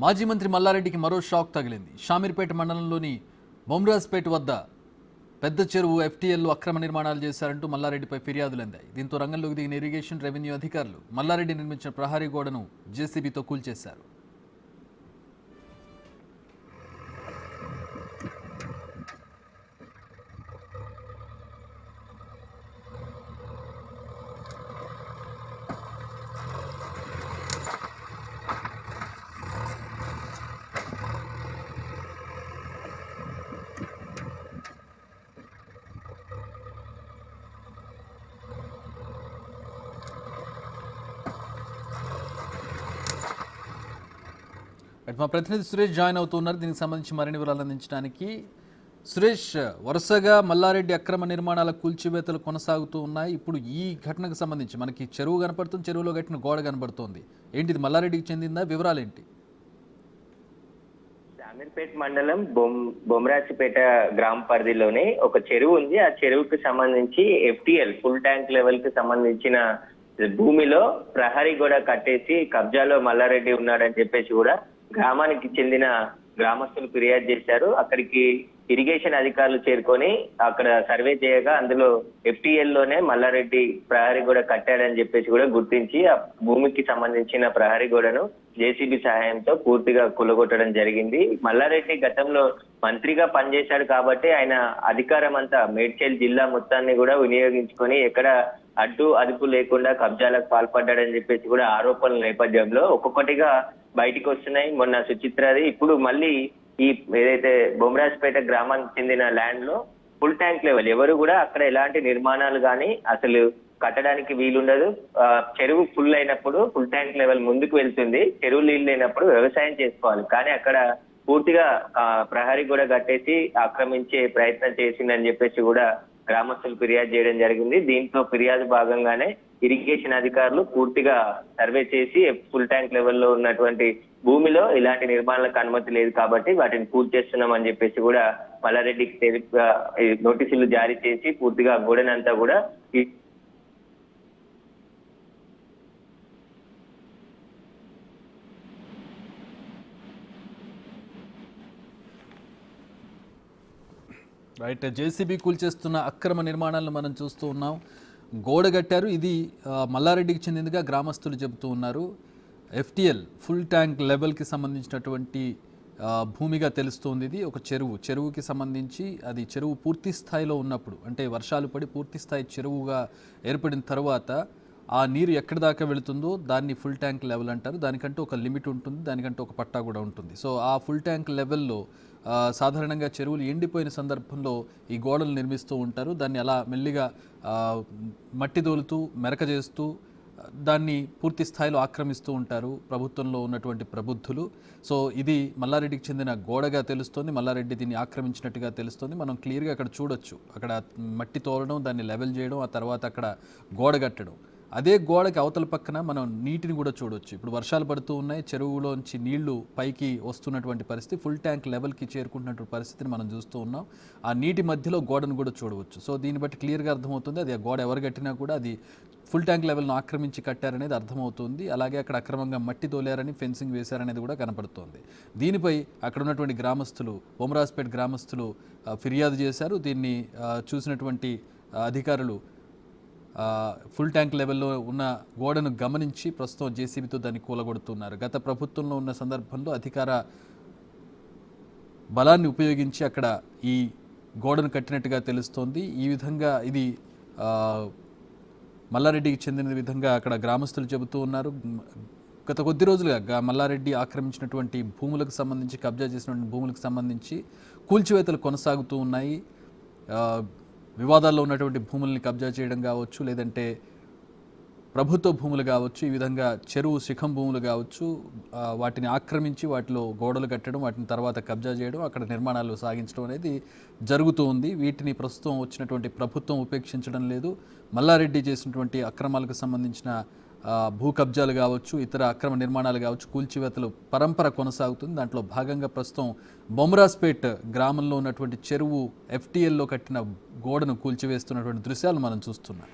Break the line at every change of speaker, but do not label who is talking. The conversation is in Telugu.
మాజీ మంత్రి మల్లారెడ్డికి మరో షాక్ తగిలింది. షామీర్పేట మండలంలోని బొమ్రాజ్పేట వద్ద పెద్ద చెరువు ఎఫ్టీఎల్లో అక్రమ నిర్మాణాలు చేశారంటూ మల్లారెడ్డిపై ఫిర్యాదులు అందాయి. దీంతో రంగంలోకి దిగిన ఇరిగేషన్ రెవెన్యూ అధికారులు మల్లారెడ్డి నిర్మించిన ప్రహరీ గోడను జేసీబీతో కూల్చేశారు. మా ప్రతినిధి సురేష్ జాయిన్ అవుతున్నారు. దీనికి సంబంధించి మరిన్ని వివరాలు అందించడానికి. సురేష్, వరుసగా మల్లారెడ్డి అక్రమ నిర్మాణాల కూల్చివేతలు కొనసాగుతూ ఉన్నాయి. ఇప్పుడు ఈ ఘటనకు సంబంధించి మనకి చెరువు కనపడుతుంది, చెరువులో కట్టిన గోడ కనబడుతోంది. ఏంటిది, మల్లారెడ్డికి చెందిందా? వివరాలు ఏంటి?
షామీర్పేట మండలం బొమ్రాజిపేట గ్రామ పరిధిలోనే ఒక చెరువు ఉంది. ఆ చెరువుకి సంబంధించి ఎఫ్టీఎల్ ఫుల్ ట్యాంక్ లెవెల్ కి సంబంధించిన భూమిలో ప్రహరీ గోడ కట్టేసి కబ్జాలో మల్లారెడ్డి ఉన్నాడని చెప్పేసి కూడా గ్రామానికి చెందిన గ్రామస్తులు ఫిర్యాదు చేశారు. అక్కడికి ఇరిగేషన్ అధికారులు చేరుకొని అక్కడ సర్వే చేయగా అందులో ఎఫ్టీఎల్ లోనే మల్లారెడ్డి ప్రహరీ గోడ కట్టాడని చెప్పేసి కూడా గుర్తించి ఆ భూమికి సంబంధించిన ప్రహరీ గోడను జేసీబీ సహాయంతో పూర్తిగా కూలగొట్టడం జరిగింది. మల్లారెడ్డి గతంలో మంత్రిగా పనిచేశాడు కాబట్టి ఆయన అధికారం అంతా మేడ్చల్ జిల్లా మొత్తాన్ని కూడా వినియోగించుకొని ఎక్కడ అడ్డు అదుపు లేకుండా కబ్జాలకు పాల్పడ్డాడని చెప్పేసి కూడా ఆరోపణల నేపథ్యంలో ఒక్కొక్కటిగా బయటికి వస్తున్నాయి. మొన్న సుచిత్రది, ఇప్పుడు మళ్ళీ ఈ ఏదైతే బొమ్రాజ్పేట గ్రామానికి చెందిన ల్యాండ్ లో ఫుల్ ట్యాంక్ లెవెల్ ఎవరు కూడా అక్కడ ఎలాంటి నిర్మాణాలు కానీ అసలు కట్టడానికి వీలుండదు. చెరువు ఫుల్ అయినప్పుడు ఫుల్ ట్యాంక్ లెవెల్ ముందుకు వెళ్తుంది, చెరువు నీళ్ళు లేనప్పుడు వ్యవసాయం చేసుకోవాలి. కానీ అక్కడ పూర్తిగా ప్రహరీ కూడా కట్టేసి ఆక్రమించే ప్రయత్నం చేసిందని చెప్పేసి కూడా గ్రామస్తులు ఫిర్యాదు చేయడం జరిగింది. దీంతో ఫిర్యాదు భాగంగానే ఇరిగేషన్ అధికారులు పూర్తిగా సర్వే చేసి ఫుల్ ట్యాంక్ లెవెల్లో ఉన్నటువంటి భూమిలో ఇలాంటి నిర్మాణాలకు అనుమతి లేదు కాబట్టి వాటిని పూర్తి చేస్తున్నామని చెప్పేసి కూడా మల్లారెడ్డికి నోటీసులు జారీ చేసి పూర్తిగా గోడనంతా కూడా
రైట్, జేసీబీ కూల్చేస్తున్న అక్రమ నిర్మాణాలను మనం చూస్తూ ఉన్నాం. గోడ కట్టారు, ఇది మల్లారెడ్డికి చెందిందిగా గ్రామస్తులు చెబుతూ ఉన్నారు. ఎఫ్టీఎల్ ఫుల్ ట్యాంక్ లెవెల్కి సంబంధించినటువంటి భూమిగా తెలుస్తోంది. ఇది ఒక చెరువుకి సంబంధించి అది చెరువు పూర్తి స్థాయిలో ఉన్నప్పుడు, అంటే వర్షాలు పడి పూర్తి స్థాయి చెరువుగా ఏర్పడిన తర్వాత ఆ నీరు ఎక్కడి దాకా వెళుతుందో దాన్ని ఫుల్ ట్యాంక్ లెవెల్ అంటారు. దానికంటూ ఒక లిమిట్ ఉంటుంది, దానికంటూ ఒక పట్టా కూడా ఉంటుంది. సో ఆ ఫుల్ ట్యాంక్ లెవెల్లో సాధారణంగా చెరువులు ఎండిపోయిన సందర్భంలో ఈ గోడలు నిర్మిస్తూ ఉంటారు. దాన్ని అలా మెల్లిగా మట్టి దోలుతూ మెరక చేస్తూ దాన్ని పూర్తి స్థాయిలో ఆక్రమిస్తూ ఉంటారు ప్రభుత్వంలో ఉన్నటువంటి ప్రబుద్ధులు. సో ఇది మల్లారెడ్డికి చెందిన గోడగా తెలుస్తోంది. మల్లారెడ్డి దీన్ని ఆక్రమించినట్టుగా తెలుస్తోంది. మనం క్లియర్గా అక్కడ చూడొచ్చు. అక్కడ మట్టి తోలడం, దాన్ని లెవెల్ చేయడం, ఆ తర్వాత అక్కడ గోడ కట్టడం. అదే గోడకి అవతల పక్కన మనం నీటిని కూడా చూడొచ్చు. ఇప్పుడు వర్షాలు పడుతూ ఉన్నాయి, చెరువులోంచి నీళ్లు పైకి వస్తున్నటువంటి పరిస్థితి, ఫుల్ ట్యాంక్ లెవెల్కి చేరుకుంటున్నటువంటి పరిస్థితిని మనం చూస్తూ ఉన్నాం. ఆ నీటి మధ్యలో గోడను కూడా చూడవచ్చు. సో దీన్ని బట్టి క్లియర్గా అర్థమవుతుంది అది ఆ గోడ ఎవరు కట్టినా కూడా అది ఫుల్ ట్యాంక్ లెవెల్ను ఆక్రమించి కట్టారనేది అర్థమవుతుంది. అలాగే అక్కడ అక్రమంగా మట్టి తోలారని, ఫెన్సింగ్ వేశారనేది కూడా కనపడుతోంది. దీనిపై అక్కడ ఉన్నటువంటి గ్రామస్తులు, బొమ్రాజ్పేట గ్రామస్తులు ఫిర్యాదు చేశారు. దీన్ని చూసినటువంటి అధికారులు ఫుల్ ట్యాంక్ లెవెల్లో ఉన్న గోడను గమనించి ప్రస్తుతం జేసీబీతో దాన్ని కూలగొడుతున్నారు. గత ప్రభుత్వంలో ఉన్న సందర్భంలో అధికార బలాన్ని ఉపయోగించి అక్కడ ఈ గోడను కట్టినట్టుగా తెలుస్తోంది. ఈ విధంగా ఇది మల్లారెడ్డికి చెందిన విధంగా అక్కడ గ్రామస్తులు చెబుతూ ఉన్నారు. గత కొద్ది రోజులుగా మల్లారెడ్డి ఆక్రమించినటువంటి భూములకు సంబంధించి, కబ్జా చేసినటువంటి భూములకు సంబంధించి కూల్చివేతలు కొనసాగుతూ ఉన్నాయి. వివాదాల్లో ఉన్నటువంటి భూముల్ని కబ్జా చేయడం కావచ్చు, లేదంటే ప్రభుత్వ భూములు కావచ్చు, ఈ విధంగా చెరువు శిఖం భూములు కావచ్చు, వాటిని ఆక్రమించి వాటిలో గోడలు కట్టడం, వాటిని తర్వాత కబ్జా చేయడం, అక్కడ నిర్మాణాలు సాగించడం అనేది జరుగుతూ ఉంది. వీటిని ప్రస్తుతం వచ్చినటువంటి ప్రభుత్వం ఉపేక్షించడం లేదు. మల్లారెడ్డి చేసినటువంటి అక్రమాలకు సంబంధించిన భూ కబ్జాలు కావచ్చు, ఇతర అక్రమ నిర్మాణాలు కావచ్చు, కూల్చివేతలు పరంపర కొనసాగుతుంది. దాంట్లో భాగంగా ప్రస్తుతం బొమ్రాజ్పేట్ గ్రామంలో ఉన్నటువంటి చెరువు ఎఫ్టీఎల్లో కట్టిన గోడను కూల్చివేస్తున్నటువంటి దృశ్యాలు మనం చూస్తున్నాం.